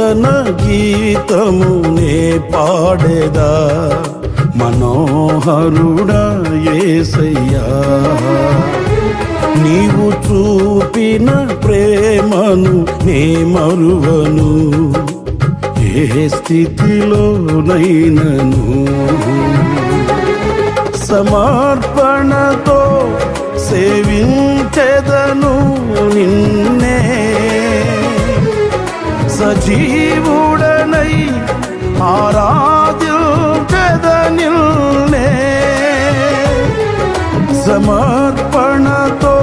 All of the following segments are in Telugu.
నూతన గీతమునే పాడేదా మనోహరుడా యేసయ్యా. నీవు చూపిన ప్రేమను నే మరువను ఏ స్థితిలోనైనను. సమర్పణతో సేవించెదను నిన్నే, సజీవుడనై ఆరాధ్యుచెదనిల్నే. సమర్పణతో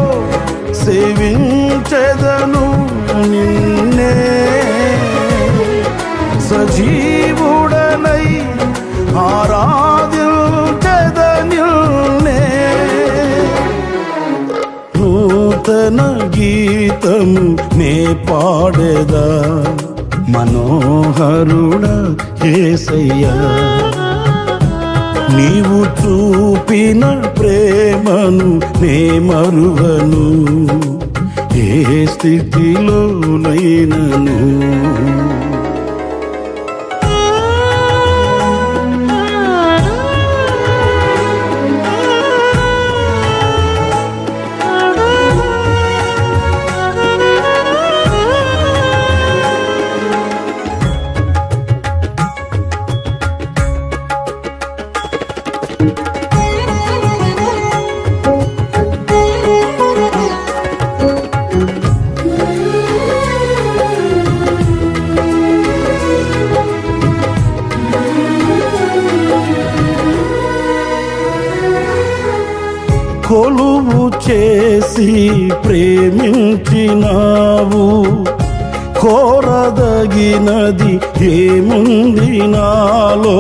సేవించెదను నిన్నే, సజీవుడనై ఆరాధ్యుచెదనిల్నే. నూతన గీతము నే పాడేదా మనోహరుడా యేసయ్యా. నీవు చూపిన ప్రేమను నే మరువను ఏ స్థితిలోనైనను. కొలువు చేసి ప్రేమించినావు, కోరదగినది ఏముంది నాలో.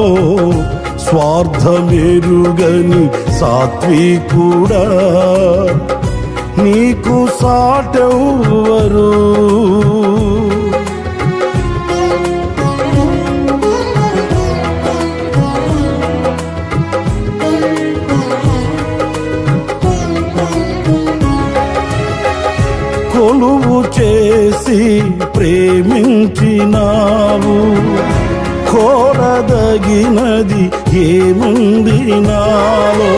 స్వార్థమెరుగని సాత్వికుడా నీకు సాటెవ్వరు. కొలువు చేసి ప్రేమించినావు, కోరదగినది ఏముంది నాలో.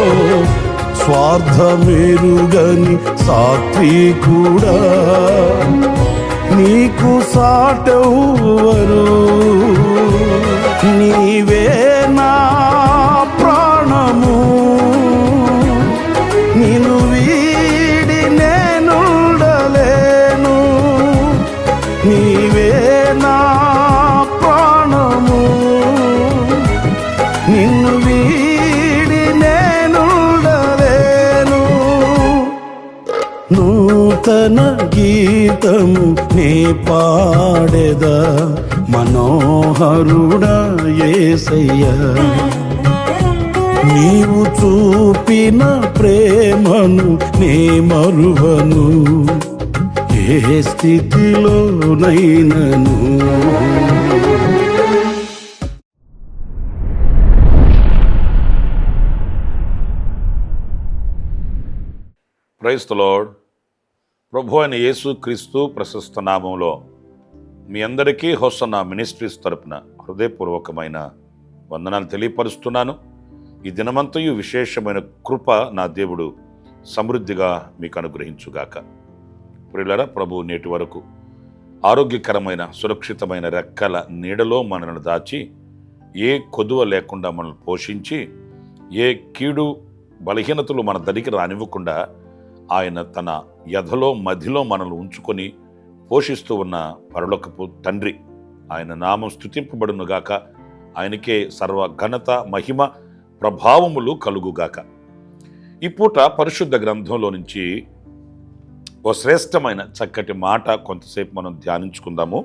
స్వార్థమెరుగని సాత్వికుడా నీకు సాటెవ్వరు. నీవే నా ప్రాణము, నిన్ను వీడి నేనుండలేను. నీవే నా ప్రాణము, నిన్ను వీడి నేనుండలేను. నూతన గీతము నే పాడేదా మనోహరుడా యేసయ్యా. నీవు చూపిన ప్రేమను నే మరువను ఏ స్థితిలోనైనను. Praise the lord. ప్రభు అయిన యేసు క్రీస్తు ప్రశస్త నామంలో మీ అందరికీ హోసన్నా మినిస్ట్రీస్ తరపున హృదయపూర్వకమైన వందనాలు తెలియపరుస్తున్నాను. ఈ దినమంతయు విశేషమైన కృప నా దేవుడు సమృద్ధిగా మీకు అనుగ్రహించుగాక. ప్రియులారా, ప్రభు నేటి వరకు ఆరోగ్యకరమైన సురక్షితమైన రెక్కల నీడలో మనల్ని దాచి ఏ కొదువ లేకుండా మనల్ని పోషించి ఏ కీడు బలహీనతలు మన దరికి రానివ్వకుండా ఆయన తన యధలో మధ్యలో మనల్ని ఉంచుకొని పోషిస్తూ ఉన్న పరలోకపు తండ్రి, ఆయన నామం స్తుతింపబడునుగాక. ఆయనకే సర్వ ఘనత మహిమ ప్రభావములు కలుగుగాక. ఈ పూట పరిశుద్ధ గ్రంథంలో నుంచి ఓ శ్రేష్టమైన చక్కటి మాట కొంతసేపు మనం ధ్యానించుకుందాము.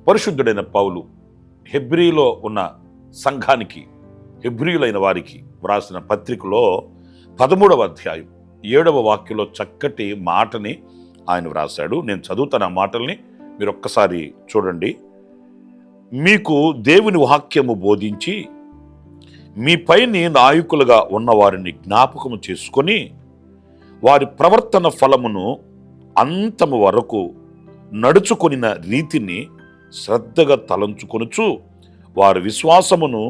పరిశుద్ధుడైన పౌలు హెబ్రీలో ఉన్న సంఘానికి, హెబ్రీయులైన వారికి వ్రాసిన పత్రికలో 13వ అధ్యాయం 7వ వాక్యంలో చక్కటి మాటని ఆయన వ్రాశాడు. నేను చదువుతాను ఆ మాటల్ని, మీరు ఒక్కసారి చూడండి. మీకు దేవుని వాక్యము బోధించి మీపైని నాయకులుగా ఉన్నవారిని జ్ఞాపకము చేసుకొని వారి ప్రవర్తన ఫలమును అంతము వరకు నడుచుకొనిన రీతిని శ్రద్ధగా తలంచుకొనుచు వారి విశ్వాసమును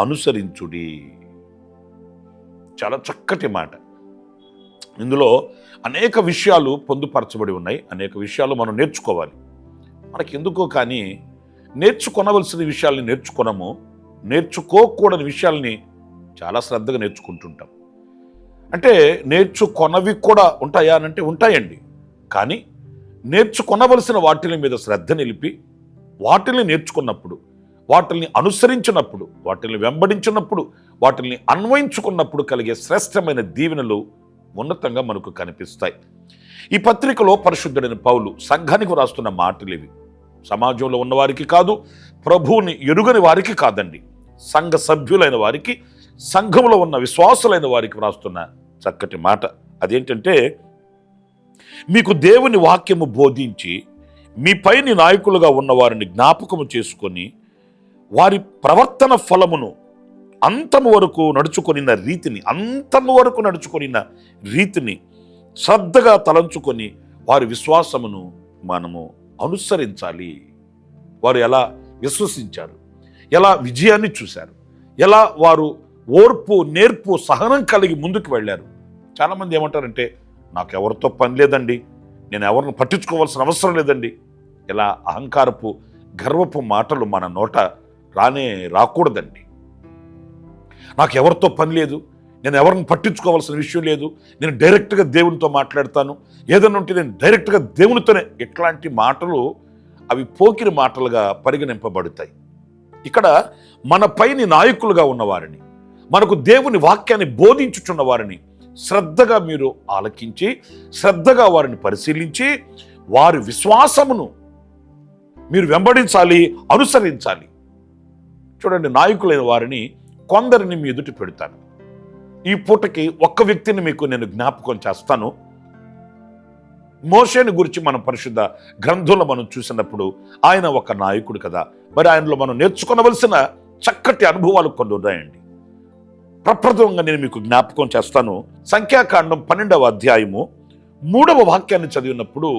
అనుసరించుడి. చాలా చక్కటి మాట. ఇందులో అనేక విషయాలు పొందుపరచబడి ఉన్నాయి. అనేక విషయాలు మనం నేర్చుకోవాలి. మనకి ఎందుకో కానీ నేర్చుకొనవలసిన విషయాల్ని నేర్చుకొనము, నేర్చుకోకూడని విషయాల్ని చాలా శ్రద్ధగా నేర్చుకుంటుంటాం. అంటే నేర్చుకొనవి కూడా ఉంటాయా అని అంటే ఉంటాయండి. కానీ నేర్చుకొనవలసిన వాటిల మీద శ్రద్ధ నిలిపి వాటిని నేర్చుకున్నప్పుడు, వాటిని అనుసరించినప్పుడు, వాటిని వెంబడించినప్పుడు, వాటిని అన్వయించుకున్నప్పుడు కలిగే శ్రేష్టమైన దీవెనలు ఉన్నతంగా మనకు కనిపిస్తాయి. ఈ పత్రికలో పరిశుద్ధుడైన పౌలు సంఘానికి రాస్తున్న మాటలు ఇవి. సమాజంలో ఉన్నవారికి కాదు, ప్రభువుని ఎరుగని వారికి కాదండి, సంఘ సభ్యులైన వారికి, సంఘంలో ఉన్న విశ్వాసులైన వారికి రాస్తున్న చక్కటి మాట. అదేంటంటే, మీకు దేవుని వాక్యము బోధించి మీ పైని నాయకులుగా ఉన్న వారిని జ్ఞాపకము చేసుకొని వారి ప్రవర్తన ఫలమును అంతము వరకు నడుచుకొనిన రీతిని శ్రద్ధగా తలంచుకొని వారి విశ్వాసమును మనము అనుసరించాలి. వారు ఎలా విశ్వసించారు, ఎలా విజయాన్ని చూశారు, ఎలా వారు ఓర్పు, నేర్పు, సహనం కలిగి ముందుకు వెళ్ళారు. చాలామంది ఏమంటారంటే, నాకెవరితో పని లేదండి, నేను ఎవరిని పట్టించుకోవాల్సిన అవసరం లేదండి. ఇలా అహంకారపు, గర్వపు మాటలు మన నోట రాకూడదండి. నాకెవరితో పని లేదు, నేను ఎవరిని పట్టించుకోవాల్సిన విషయం లేదు, నేను డైరెక్ట్గా దేవునితో మాట్లాడతాను, ఏదైనా ఉంటే నేను డైరెక్ట్గా దేవునితోనే. ఇట్లాంటి మాటలు అవి పోకిరి మాటలుగా పరిగణింపబడతాయి. ఇక్కడ మన పైని నాయకులుగా ఉన్నవారిని, మనకు దేవుని వాక్యాన్ని బోధించుచున్న వారిని శ్రద్ధగా మీరు ఆలకించి, శ్రద్ధగా వారిని పరిశీలించి, వారి విశ్వాసమును మీరు వెంబడించాలి, అనుసరించాలి. చూడండి, నాయకులైన వారిని కొందరిని మీ ఎదుటి పెడతాను. ఈ పూటకి ఒక్క వ్యక్తిని మీకు నేను జ్ఞాపకం చేస్తాను. మోషేని గురించి మనం పరిశుద్ధ గ్రంథంలో మనం చూసినప్పుడు ఆయన ఒక నాయకుడు కదా. మరి ఆయనలో మనం నేర్చుకోవలసిన చక్కటి అనుభవాలు కొన్ని ఉన్నాయండి. ప్రప్రథమంగా నేను మీకు జ్ఞాపకం చేస్తాను. సంఖ్యాకాండం 12వ అధ్యాయము 3వ వాక్యాన్ని చదివినప్పుడు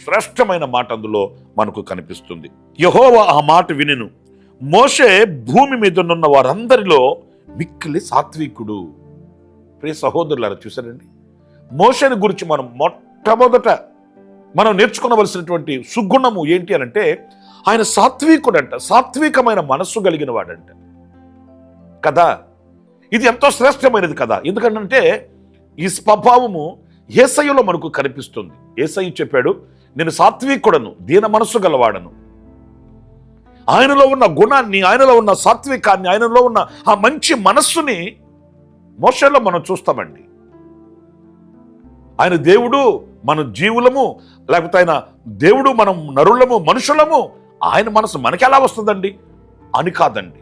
శ్రేష్టమైన మాట అందులో మనకు కనిపిస్తుంది. యెహోవా ఆ మాట వినెను, మోషే భూమి మీద ఉన్న వారందరిలో మిక్కిలి సాత్వికుడు. ప్రియ సహోదరులారా, చూసారండి, మోషేని గురించి మనం మొట్టమొదట మనం నేర్చుకోవలసినటువంటి సుగుణము ఏంటి అని అంటే, ఆయన సాత్వికుడంట, సాత్వికమైన మనస్సు కలిగిన వాడంట కదా. ఇది ఎంతో శ్రేష్టమైనది కదా. ఎందుకంటే ఈ స్వభావము యేసయ్యలో మనకు కనిపిస్తుంది. యేసయ్య చెప్పాడు, నేను సాత్వికుడను, దీన మనస్సు గలవాడను. ఆయనలో ఉన్న గుణాన్ని, ఆయనలో ఉన్న సాత్వికాన్ని, ఆయనలో ఉన్న ఆ మంచి మనస్సుని మోషేలో మనం చూస్తామండి. ఆయన దేవుడు, మన జీవులము, లేకపోతే ఆయన దేవుడు, మనం నరులము, మనుషులము. ఆయన మనసు మనకి ఎలా వస్తుందండి అని కాదండి.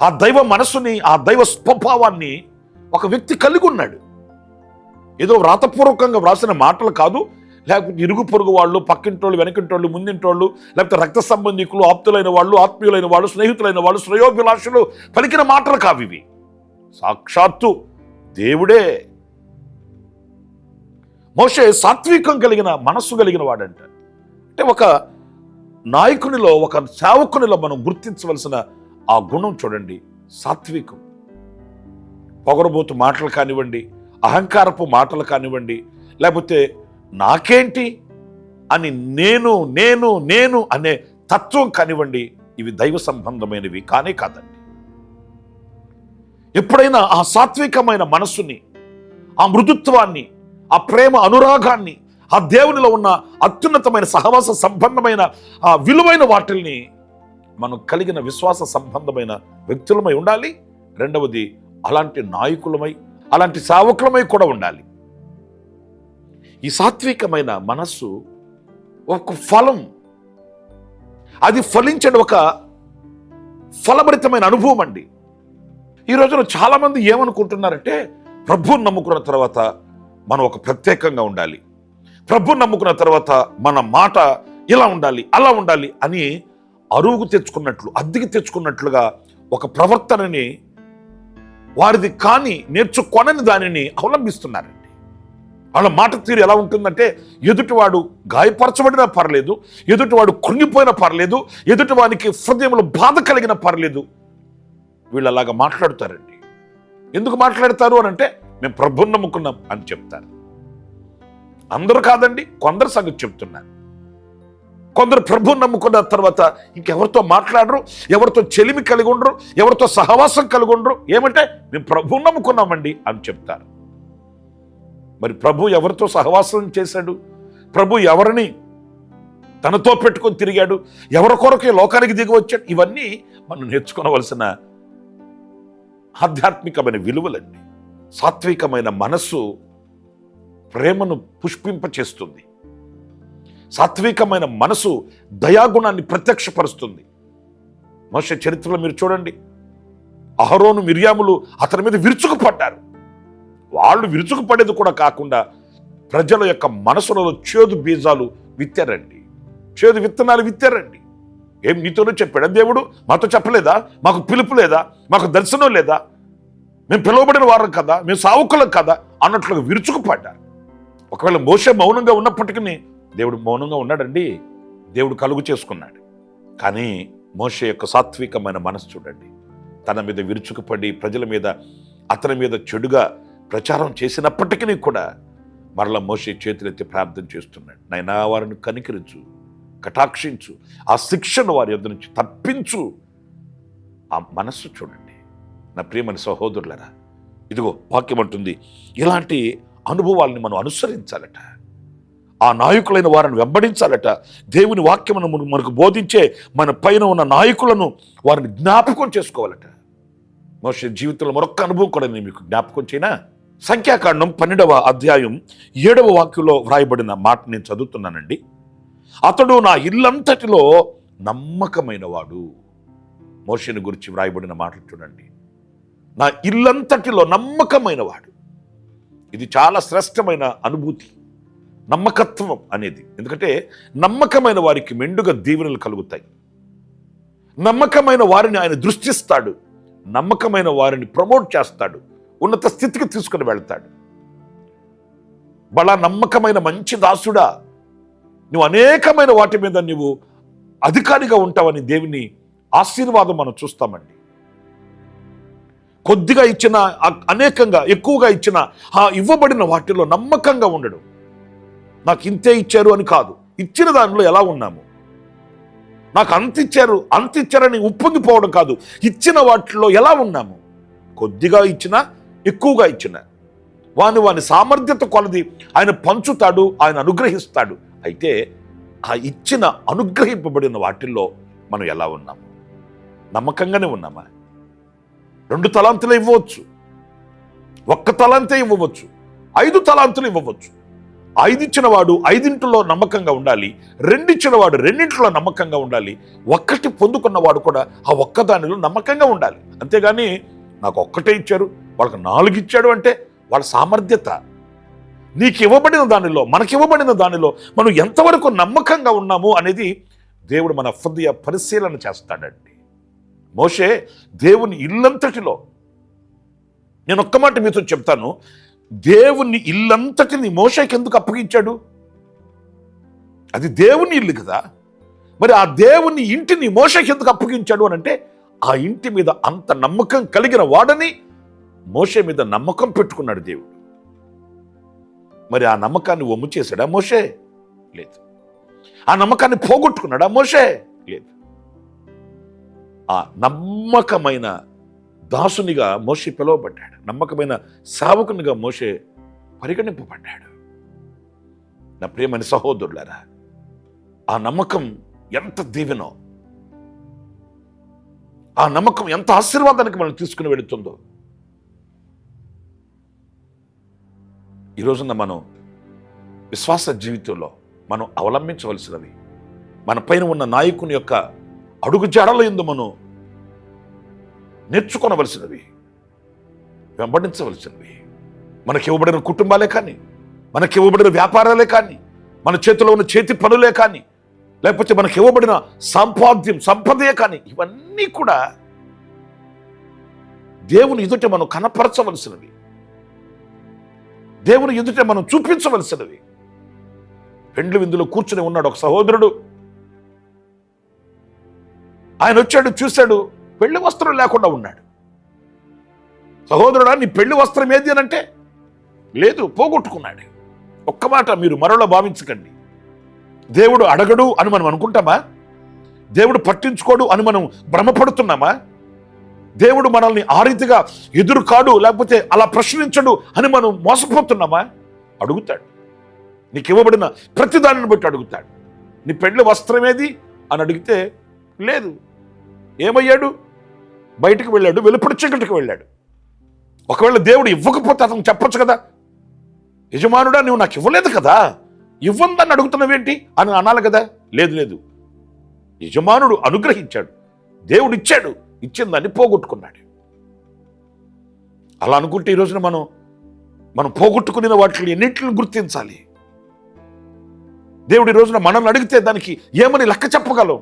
ఆ దైవ మనస్సుని, ఆ దైవ స్వభావాన్ని ఒక వ్యక్తి కలిగి ఉన్నాడు. ఏదో వ్రాతపూర్వకంగా వ్రాసిన మాటలు కాదు, లేకపోతే ఇరుగు పొరుగు వాళ్ళు, పక్కింటోళ్ళు, వెనకింటోళ్ళు, ముందింటోళ్ళు, లేకపోతే రక్త సంబంధికులు, ఆప్తులైన వాళ్ళు, ఆత్మీయులైన వాళ్ళు, స్నేహితులైన వాళ్ళు, శ్రేయోభిలాషులు పలికిన మాటలు కావు ఇవి. సాక్షాత్తు దేవుడే. మోషే సాత్వికం కలిగిన మనస్సు కలిగిన వాడంట. అంటే ఒక నాయకునిలో, ఒక సేవకునిలో మనం గుర్తించవలసిన ఆ గుణం చూడండి, సాత్వికం. పొగరబోతు మాటలు కానివ్వండి, అహంకారపు మాటలు కానివ్వండి, లేకపోతే నాకేంటి అని నేను నేను నేను అనే తత్వం కానివ్వండి, ఇవి దైవ సంబంధమైనవి కానే కాదండి. ఎప్పుడైనా ఆ సాత్వికమైన మనస్సుని, ఆ మృదుత్వాన్ని, ఆ ప్రేమ అనురాగాన్ని, ఆ దేవునిలో ఉన్న అత్యున్నతమైన సహవాస సంబంధమైన ఆ విలువైన వాటిల్ని మనం కలిగిన విశ్వాస సంబంధమైన వ్యక్తులమై ఉండాలి. రెండవది, అలాంటి నాయకులమై, అలాంటి సేవకులమై కూడా ఉండాలి. ఈ సాత్వికమైన మనస్సు ఒక ఫలం, అది ఫలించడం ఒక ఫలభరితమైన అనుభవం అండి. ఈ రోజున చాలా మంది ఏమనుకుంటున్నారంటే, ప్రభువుని నమ్ముకున్న తర్వాత మనం ఒక ప్రత్యేకంగా ఉండాలి, ప్రభువుని నమ్ముకున్న తర్వాత మన మాట ఇలా ఉండాలి, అలా ఉండాలి అని అరువుకు తెచ్చుకున్నట్లు, అద్దెకి తెచ్చుకున్నట్లుగా ఒక ప్రవర్తనని, వారిది కాని, నేర్చుకొనని దానిని అవలంబిస్తున్నారండి. వాళ్ళ మాట తీరు ఎలా ఉంటుందంటే, ఎదుటివాడు గాయపరచబడినా పర్లేదు, ఎదుటివాడు కృంగిపోయినా పర్లేదు, ఎదుటివానికి హృదయంలో బాధ కలిగినా పర్లేదు, వీళ్ళు అలాగా మాట్లాడుతారండి. ఎందుకు మాట్లాడతారు అని అంటే, మేము ప్రభువుని నమ్ముకున్నాం అని చెప్తారు. అందరూ కాదండి, కొందరు సంగతి చెప్తున్నారు. కొందరు ప్రభువుని నమ్ముకున్న తర్వాత ఇంకెవరితో మాట్లాడరు, ఎవరితో చెలిమి కలిగి ఉండరు, ఎవరితో సహవాసం కలిగి ఉండరు. ఏమంటే మేము ప్రభువుని నమ్ముకున్నామండి అని చెప్తారు. మరి ప్రభు ఎవరితో సహవాసం చేశాడు? ప్రభు ఎవరిని తనతో పెట్టుకొని తిరిగాడు? ఎవరి కొరకు లోకానికి దిగి వచ్చాడు? ఇవన్నీ మనం నేర్చుకోవలసిన ఆధ్యాత్మికమైన విలువలండి. సాత్వికమైన మనస్సు ప్రేమను పుష్పింపచేస్తుంది. సాత్వికమైన మనసు దయాగుణాన్ని ప్రత్యక్షపరుస్తుంది. మోషే చరిత్రలో మీరు చూడండి, అహరోను మిర్యాములు అతని మీద విరుచుకుపడ్డారు. వాళ్ళు విరుచుకుపడేది కూడా కాకుండా ప్రజల యొక్క మనసులలో చేదు బీజాలు విత్తారండి, చేదు విత్తనాలు విత్తారండి. ఏం నీతోనూ చెప్పాడా దేవుడు? మాతో చెప్పలేదా? మాకు పిలుపు లేదా? మాకు దర్శనం లేదా? మేము పిలువబడిన వారం కదా, మేము సావుకులం కదా అన్నట్లుగా విరుచుకుపడ్డారు. ఒకవేళ మోషే మౌనంగా ఉన్నప్పటికీ దేవుడు మౌనంగా ఉన్నాడండి, దేవుడు కలుగు చేసుకున్నాడు. కానీ మోషే యొక్క సాత్వికమైన మనసు చూడండి, తన మీద విరుచుకుపడి ప్రజల మీద అతని మీద చెడుగా ప్రచారం చేసినప్పటికీ కూడా మరలా మోషే చేతులెత్తి ప్రార్థన చేస్తున్నాడు. నైనా వారిని కనికరించు, కటాక్షించు, ఆ శిక్షను వారి యొద్ద నుంచి తప్పించు. ఆ మనస్సు చూడండి నా ప్రియమైన సహోదరులరా. ఇదిగో వాక్యం అంటుంది, ఇలాంటి అనుభవాల్ని మనం అనుసరించాలట, ఆ నాయకులైన వారిని వెంబడించాలట. దేవుని వాక్యమును మనకు బోధించే మన పైన ఉన్న నాయకులను వారిని జ్ఞాపకం చేసుకోవాలట. మోషే జీవితంలో మరొక్క అనుభవం కూడా నేను మీకు జ్ఞాపకం చేయనా? సంఖ్యాకాండం 12వ అధ్యాయం 7వ వాక్యంలో వ్రాయబడిన మాట నేను చదువుతున్నానండి. అతడు నా ఇల్లంతటిలో నమ్మకమైన వాడు. మోషేని గురించి వ్రాయబడిన మాటలు చూడండి, నా ఇల్లంతటిలో నమ్మకమైన వాడు. ఇది చాలా శ్రేష్టమైన అనుభూతి, నమ్మకత్వం అనేది. ఎందుకంటే నమ్మకమైన వారికి మెండుగా దీవెనలు కలుగుతాయి. నమ్మకమైన వారిని ఆయన దృష్టిస్తాడు, నమ్మకమైన వారిని ప్రమోట్ చేస్తాడు, ఉన్నత స్థితికి తీసుకుని వెళ్తాడు. బలా నమ్మకమైన మంచి దాసుడా, నువ్వు అనేకమైన వాటి మీద నువ్వు అధికారిగా ఉంటావని దేవుని ఆశీర్వాదం మనం చూస్తామండి. కొద్దిగా ఇచ్చిన, అనేకంగా ఎక్కువగా ఇచ్చిన ఆ ఇవ్వబడిన వాటిలో నమ్మకంగా ఉండడు. నాకు ఇంతే ఇచ్చారు అని కాదు, ఇచ్చిన దానిలో ఎలా ఉన్నాము. నాకు అంత ఇచ్చారని ఉప్పొంగిపోవడం కాదు, ఇచ్చిన వాటిలో ఎలా ఉన్నాము. కొద్దిగా ఇచ్చినా ఎక్కువగా ఇచ్చిన వాని సామర్థ్యత కొలది ఆయన పంచుతాడు, ఆయన అనుగ్రహిస్తాడు. అయితే ఆ ఇచ్చిన అనుగ్రహింపబడిన వాటిల్లో మనం ఎలా ఉన్నాము? నమ్మకంగానే ఉన్నామా? 2 తలాంతులు ఇవ్వవచ్చు, 1 తలాంతే ఇవ్వవచ్చు, 5 తలాంతులు ఇవ్వవచ్చు. 5 ఇచ్చిన వాడు 5 నమ్మకంగా ఉండాలి, 2 ఇచ్చిన వాడు 2 నమ్మకంగా ఉండాలి, 1 పొందుకున్నవాడు కూడా ఆ 1 దానిలో నమ్మకంగా ఉండాలి. అంతేగాని నాకు 1 ఇచ్చారు వాళ్ళకి 4 ఇచ్చాడు అంటే వాళ్ళ సామర్థ్యత. నీకు ఇవ్వబడిన దానిలో, మనకి ఇవ్వబడిన దానిలో మనం ఎంతవరకు నమ్మకంగా ఉన్నాము అనేది దేవుడు మన హృదయ పరిశీలన చేస్తాడండి. మోషే దేవుని ఇల్లంతటిలో, నేను ఒక్క మాట మీతో చెప్తాను, దేవుని ఇల్లంతటిని మోషేకి ఎందుకు అప్పగించాడు? అది దేవుని ఇల్లు కదా. మరి ఆ దేవుని ఇంటిని మోషేకి ఎందుకు అప్పగించాడు అని అంటే, ఆ ఇంటి మీద అంత నమ్మకం కలిగిన వాడని మోషే మీద నమ్మకం పెట్టుకున్నాడు దేవుడు. మరి ఆ నమ్మకాన్ని వమ్ము చేశాడా మోషే? లేదు. ఆ నమ్మకాన్ని పోగొట్టుకున్నాడా మోషే? లేదు. ఆ నమ్మకమైన దాసునిగా మోషే పిలువబడ్డాడు, నమ్మకమైన సేవకునిగా మోషే పరిగణింపబడ్డాడు. నా ప్రియమైన సహోదరులారా, ఆ నమ్మకం ఎంత దీవెనో, ఆ నమ్మకం ఎంత ఆశీర్వాదానికి మనం తీసుకుని వెళుతుందో. ఈ రోజున మనం విశ్వాస జీవితంలో మనం అవలంబించవలసినవి, మన పైన ఉన్న నాయకుని యొక్క అడుగు జాడల యందు మనం నేర్చుకోవలసినవి, వెంబడించవలసినవి. మనకి ఇవ్వబడిన కుటుంబాలే కానీ, మనకి ఇవ్వబడిన వ్యాపారాలే కానీ, మన చేతిలో ఉన్న చేతి పనులే కానీ, లేకపోతే మనకి ఇవ్వబడిన సంపదే కానీ, ఇవన్నీ కూడా దేవుని ఎదుట మనం కనపరచవలసినవి. దేవుని ఎదుట మనం చూపించవలసినవి. పెండ్లి విందులో కూర్చుని ఉన్నాడు ఒక సహోదరుడు. ఆయన వచ్చాడు, చూశాడు, పెళ్లి వస్త్రం లేకుండా ఉన్నాడు. సహోదరుడా, నీ పెళ్లి వస్త్రం ఏది అని అంటే, లేదు, పోగొట్టుకున్నాడు. ఒక్క మాట మీరు మరోలా భావించకండి. దేవుడు అడగడు అని మనం అనుకుంటామా? దేవుడు పట్టించుకోడు అని మనం భ్రమపడుతున్నామా? దేవుడు మనల్ని ఆ రీతిగా ఎదురు కాడు, లేకపోతే అలా ప్రశ్నించడు అని మనం మోసపోతున్నామా? అడుగుతాడు. నీకు ఇవ్వబడిన ప్రతి దానిని బట్టి అడుగుతాడు. నీ పెళ్లి వస్త్రం ఏది అని అడిగితే లేదు. ఏమయ్యాడు? బయటికి వెళ్ళాడు, వెలుపడి చీకటికి వెళ్ళాడు. ఒకవేళ దేవుడు ఇవ్వకపోతే అతను చెప్పొచ్చు కదా, యజమానుడా నువ్వు నాకు ఇవ్వలేదు కదా, ఇవ్వందని అడుగుతున్నావేంటి అని అనాలి కదా. లేదు లేదు, యజమానుడు అనుగ్రహించాడు, దేవుడు ఇచ్చాడు, ఇచ్చిన దాన్ని పోగొట్టుకున్నాడు. అలా అనుకుంటే ఈ రోజున మనం పోగొట్టుకున్న వాటిని ఎన్నింటిని గుర్తించాలి? దేవుడు ఈ రోజున మనల్ని అడిగితే దానికి ఏమని లెక్క చెప్పగలం?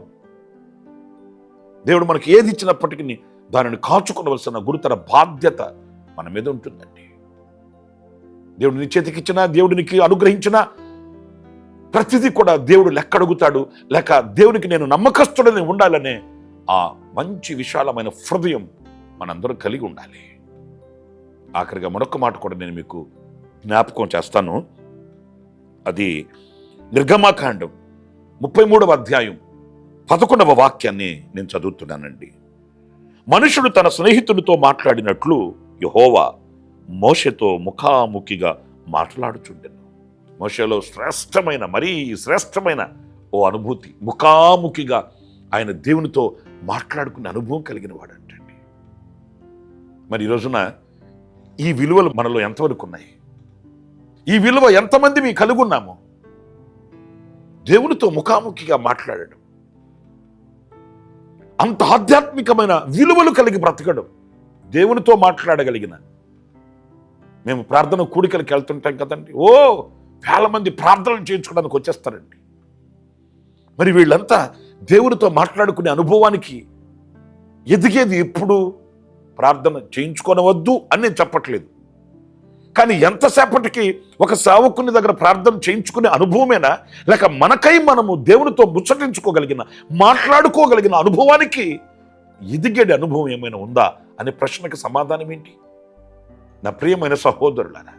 దేవుడు మనకి ఏది ఇచ్చినప్పటికీ దానిని కాచుకోవలసిన గురుతర బాధ్యత మన మీద ఉంటుందండి. దేవుడు నీ చేతికిచ్చినా, దేవుడినికి అనుగ్రహించినా ప్రతిదీ కూడా దేవుడు లెక్క అడుగుతాడు. లేక దేవునికి నేను నమ్మకస్తుడని ఉండాలనే ఆ మంచి విశాలమైన హృదయం మనందరం కలిగి ఉండాలి. ఆఖరిగా మరొక మాట కూడా నేను మీకు జ్ఞాపకం చేస్తాను. అది నిర్గమాకాండం 33వ అధ్యాయం 11వ వాక్యాన్ని నేను చదువుతున్నానండి. మనుషుడు తన స్నేహితుడితో మాట్లాడినట్లు యెహోవా మోషేతో ముఖాముఖిగా మాట్లాడుచుండెను. మోషేలో శ్రేష్టమైన, మరీ శ్రేష్టమైన ఓ అనుభూతి, ముఖాముఖిగా ఆయన దేవునితో మాట్లాడుకునే అనుభవం కలిగిన వాడంటండి. మరి ఈ రోజున ఈ విలువలు మనలో ఎంతవరకు ఉన్నాయి? ఈ విలువ ఎంతమంది మీ కలిగి ఉన్నాము? దేవునితో ముఖాముఖిగా మాట్లాడడం, అంత ఆధ్యాత్మికమైన విలువలు కలిగి బ్రతకడం, దేవునితో మాట్లాడగలిగిన. మేము ప్రార్థన కూడికలకు వెళ్తుంటాం కదండి, వేల మంది ప్రార్థనలు చేయించుకోవడానికి వచ్చేస్తారండి. మరి వీళ్ళంతా దేవునితో మాట్లాడుకునే అనుభవానికి ఎదిగేది ఎప్పుడు? ప్రార్థన చేయించుకోనవద్దు అని నేను చెప్పట్లేదు, కానీ ఎంతసేపటికి ఒక సేవకుని దగ్గర ప్రార్థన చేయించుకునే అనుభవమేనా, లేక మనకై మనము దేవునితో ముచ్చటించుకోగలిగిన, మాట్లాడుకోగలిగిన అనుభవానికి ఎదిగేది అనుభవం ఏమైనా ఉందా అనే ప్రశ్నకి సమాధానం ఏంటి? నా ప్రియమైన సహోదరులారా,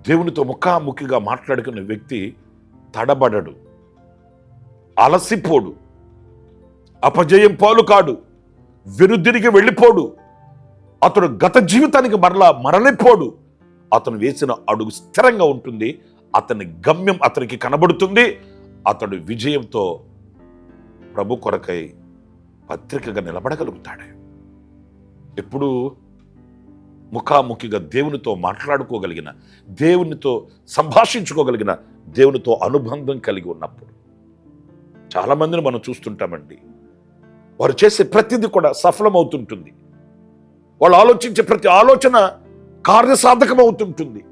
దేవునితో ముఖాముఖిగా మాట్లాడుకునే వ్యక్తి తడబడడు, అలసిపోడు, అపజయం పాలు కాడు, వెనుదిరిగి వెళ్ళిపోడు, అతడు గత జీవితానికి మరలిపోడు. అతను వేసిన అడుగు స్థిరంగా ఉంటుంది, అతని గమ్యం అతనికి కనబడుతుంది. అతడు విజయంతో ప్రభు కొరకై పత్రికగా నిలబడగలుగుతాడు. ఎప్పుడు ముఖాముఖిగా దేవునితో మాట్లాడుకోగలిగిన, దేవునితో సంభాషించుకోగలిగిన, దేవునితో అనుబంధం కలిగి ఉన్నప్పుడు. చాలామందిని మనం చూస్తుంటామండి, వారు చేసే ప్రతిదీ కూడా సఫలమవుతుంటుంది. వాళ్ళు ఆలోచించే ప్రతి ఆలోచన కార్యసాధకం అవుతుంటుంది.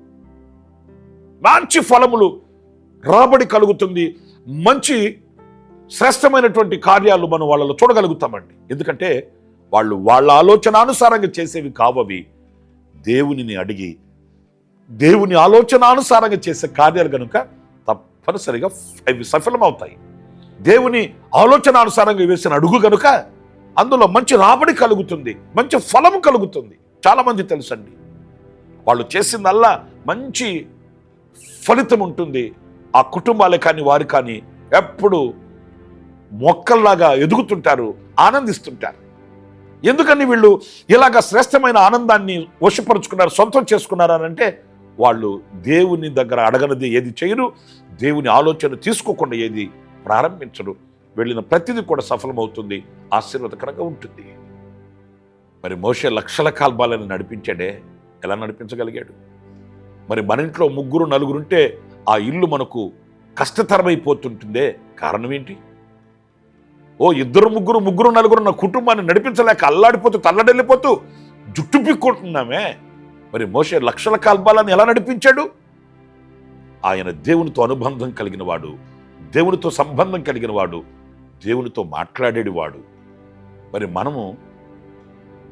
మంచి ఫలములు రాబడి కలుగుతుంది. మంచి శ్రేష్టమైనటువంటి కార్యాలు మనం వాళ్ళలో చూడగలుగుతామండి. ఎందుకంటే వాళ్ళు వాళ్ళ ఆలోచనానుసారంగా చేసేవి కావవి. దేవునిని అడిగి దేవుని ఆలోచనానుసారంగా చేసే కార్యాలు కనుక తప్పనిసరిగా అవి సఫలమవుతాయి. దేవుని ఆలోచనానుసారంగా వేసిన అడుగు కనుక అందులో మంచి రాబడి కలుగుతుంది, మంచి ఫలము కలుగుతుంది. చాలామంది తెలుసండి, వాళ్ళు చేసిందల్లా మంచి ఫలితం ఉంటుంది. ఆ కుటుంబాలే కానీ వారు కానీ ఎప్పుడు మొక్కల్లాగా ఎదుగుతుంటారు, ఆనందిస్తుంటారు. ఎందుకని వీళ్ళు ఇలాగ శ్రేష్టమైన ఆనందాన్ని వశపరుచుకున్నారు, సొంతం చేసుకున్నారు అని అంటే, వాళ్ళు దేవుని దగ్గర అడగనది ఏది చేయరు, దేవుని ఆలోచన తీసుకోకుండా ఏది ప్రారంభించరు. వెళ్ళిన ప్రతిదీ కూడా సఫలమవుతుంది, ఆశీర్వాదకరంగా ఉంటుంది. మరి మోషే లక్షల కాల్బాలను నడిపించాడే, ఎలా నడిపించగలిగాడు? మరి మన ఇంట్లో 3, 4 ఉంటే ఆ ఇల్లు మనకు కష్టతరమైపోతుంటుందే, కారణం ఏంటి? 2, 3, 4 నా కుటుంబాన్ని నడిపించలేక అల్లాడిపోతూ తల్లడెళ్ళిపోతూ జుట్టు పిక్కుంటున్నామే. మరి మోషే లక్షల కాల్బాలను ఎలా నడిపించాడు? ఆయన దేవునితో అనుబంధం కలిగిన వాడు, దేవునితో సంబంధం కలిగిన వాడు, దేవునితో మాట్లాడేవాడు. మరి మనము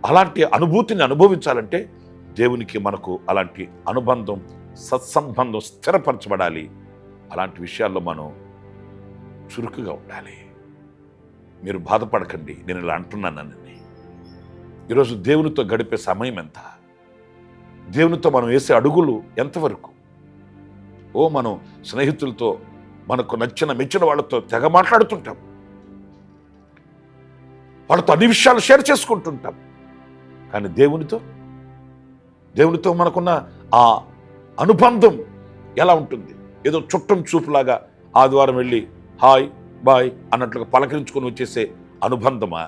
అలాంటి అనుభూతిని అనుభవించాలంటే దేవునికి మనకు అలాంటి అనుబంధం సత్సంబంధం స్థిరపరచబడాలి. అలాంటి విషయాల్లో మనం చురుకుగా ఉండాలి. మీరు బాధపడకండి, నేను ఇలా అంటున్నానని. ఈరోజు దేవునితో గడిపే సమయం ఎంత? దేవునితో మనం వేసే అడుగులు ఎంతవరకు? మనం స్నేహితులతో, మనకు నచ్చిన మెచ్చిన వాళ్ళతో తెగ మాట్లాడుతుంటాం, వాళ్ళతో అన్ని విషయాలు షేర్ చేసుకుంటుంటాం. కానీ దేవునితో మనకున్న ఆ అనుబంధం ఎలా ఉంటుంది? ఏదో చుట్టం చూపులాగా ఆదివారం వెళ్ళి హాయ్ బాయ్ అన్నట్లుగా పలకరించుకొని వచ్చేసే అనుబంధమా,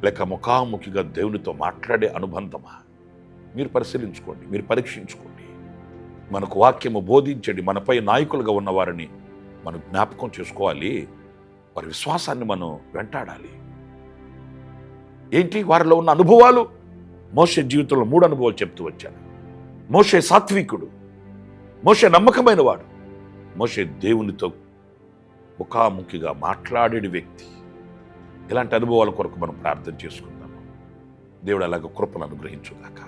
లేక ముఖాముఖిగా దేవునితో మాట్లాడే అనుబంధమా? మీరు పరిశీలించుకోండి, మీరు పరీక్షించుకోండి. మనకు వాక్యము బోధించండి. మనపై నాయకులుగా ఉన్న వారిని మనం జ్ఞాపకం చేసుకోవాలి. వారి విశ్వాసాన్ని మనం వెంటాడాలి. ఏంటి వారిలో ఉన్న అనుభవాలు? మోషే జీవితంలో 3 అనుభవాలు చెప్తూ వచ్చాను. మోషే సాత్వికుడు, మోషే నమ్మకమైన వాడు, మోషే దేవునితో ముఖాముఖిగా మాట్లాడే వ్యక్తి. ఇలాంటి అనుభవాల కొరకు మనం ప్రార్థన చేసుకుందాము. దేవుడు అలాగ కృపను అనుగ్రహించుగాక.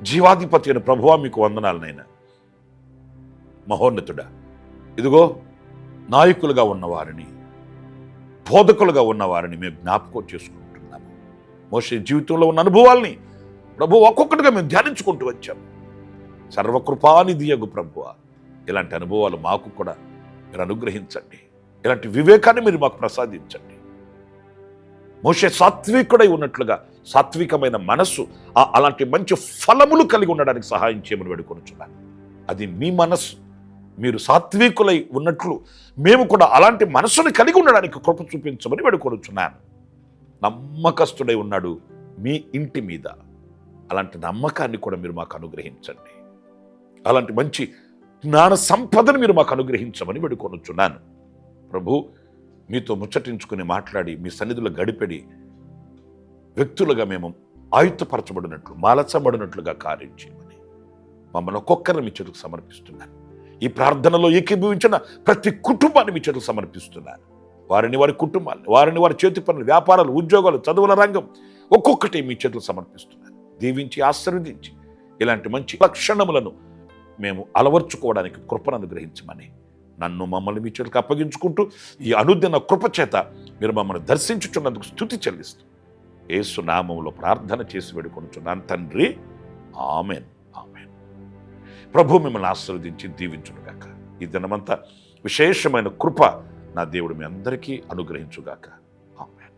జీవాధిపతి అయిన ప్రభువా, మీకు వందనాలనైనా. మహోన్నతుడా, ఇదిగో నాయకులుగా ఉన్నవారిని, బోధకులుగా ఉన్నవారిని మేము జ్ఞాపకం చేసుకుంటున్నాము. మోషే జీవితంలో ఉన్న అనుభవాల్ని ప్రభు ఒక్కొక్కటిగా మేము ధ్యానించుకుంటూ వచ్చాము. సర్వకృపానిధియగు ప్రభువా, ఇలాంటి అనుభవాలు మాకు కూడా మీరు అనుగ్రహించండి. ఇలాంటి వివేకాన్ని మీరు మాకు ప్రసాదించండి. మోషే సాత్వికుడై ఉన్నట్లుగా సాత్వికమైన మనస్సు, అలాంటి మంచి ఫలములు కలిగి ఉండడానికి సహాయం చేయమని వేడుకొనుచున్నాను. అది మీ మనస్సు. మీరు సాత్వికులై ఉన్నట్లు మేము కూడా అలాంటి మనస్సుని కలిగి ఉండడానికి కృప చూపించమని వేడుకొనుచున్నాను. నమ్మకస్తుడై ఉన్నాడు మీ ఇంటి మీద. అలాంటి నమ్మకాన్ని కూడా మీరు మాకు అనుగ్రహించండి. అలాంటి మంచి జ్ఞాన సంపదను మీరు మాకు అనుగ్రహించమని వేడుకొనుచున్నాను. ప్రభు, మీతో ముచ్చటించుకుని మాట్లాడి మీ సన్నిధిలో గడిపెడి వ్యక్తులుగా మేము ఆయుత్తపరచబడినట్లు, మాలచబడినట్లుగా కార్యం చేయమని మమ్మల్ని ఒక్కొక్కరిని మీ చేతులకు సమర్పిస్తున్నాను. ఈ ప్రార్థనలో ఏకీభవించిన ప్రతి కుటుంబాన్ని మీ చేతులకు సమర్పిస్తున్నాను. వారిని, వారి కుటుంబాన్ని, వారిని, వారి చేతి పనులు, వ్యాపారాలు, ఉద్యోగాలు, చదువుల రంగం ఒక్కొక్కటి మీ చేతులకు సమర్పిస్తున్నాను. దీవించి ఆశీర్వదించి ఇలాంటి మంచి లక్షణములను మేము అలవర్చుకోవడానికి కృపను అనుగ్రహించమని నన్ను, మమ్మల్ని మీ చేతులకు అప్పగించుకుంటూ ఈ అనుదిన కృప చేత మీరు మమ్మల్ని దర్శించుచున్నందుకు స్తుతి చెల్లిస్తూ యేసు నామములో ప్రార్థన చేసి వేడుకొనుచున్నాను తండ్రి. Amen, amen. ప్రభు మిమ్మల్ని ఆశీర్వదించి దీవించునుగాక. ఈ దినమంతా విశేషమైన కృప నా దేవుడు మీ అందరికీ అనుగ్రహించుగాక. ఆమెన్.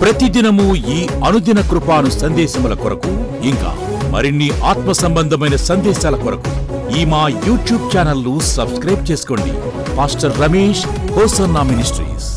ప్రతిదినము ఈ అనుదిన కృపాను సందేశముల కొరకు, ఇంకా మరిన్ని ఆత్మ సంబంధమైన సందేశాల కొరకు ఈ మా యూట్యూబ్ ఛానల్ ను సబ్స్క్రైబ్ చేసుకోండి. Pastor Ramesh hosanna ministries.